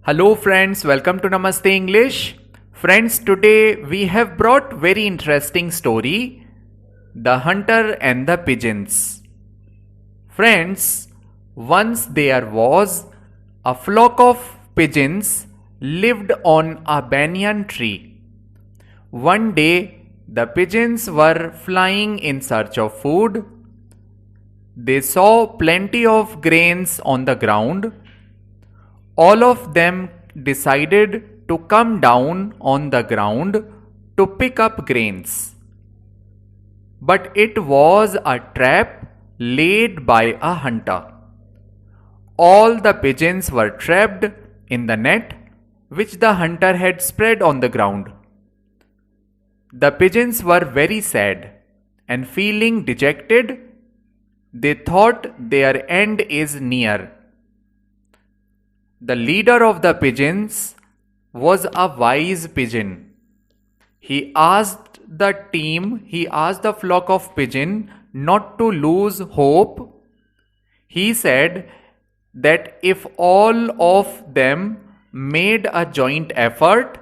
Hello friends, welcome to Namaste English. Friends, today we have brought very interesting story, The Hunter and the Pigeons. Friends, once there was a flock of pigeons lived on a banyan tree. One day, the pigeons were flying in search of food. They saw plenty of grains on the ground. All of them decided to come down on the ground to pick up grains. But it was a trap laid by a hunter. All the pigeons were trapped in the net which the hunter had spread on the ground. The pigeons were very sad and feeling dejected. They thought their end is near. The leader of the pigeons was a wise pigeon. He asked the flock of pigeons not to lose hope. He said that if all of them made a joint effort,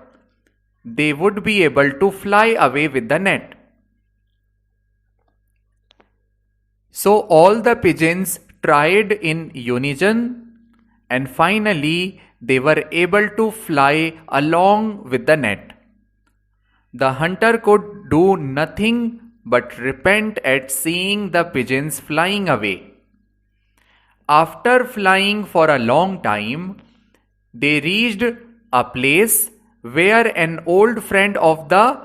they would be able to fly away with the net. So all the pigeons tried in unison, and finally they were able to fly along with the net. The hunter could do nothing but repent at seeing the pigeons flying away. After flying for a long time, they reached a place where an old friend of the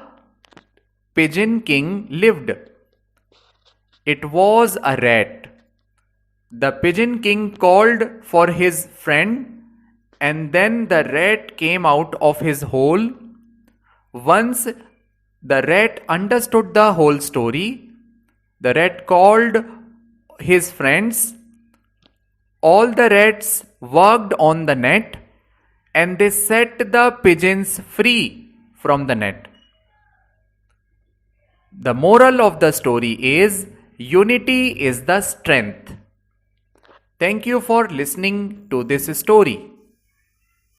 Pigeon King lived. It was a rat. The Pigeon King called for his friend, and then the rat came out of his hole. Once the rat understood the whole story, the rat called his friends. All the rats worked on the net, and they set the pigeons free from the net. The moral of the story is, unity is the strength. Thank you for listening to this story.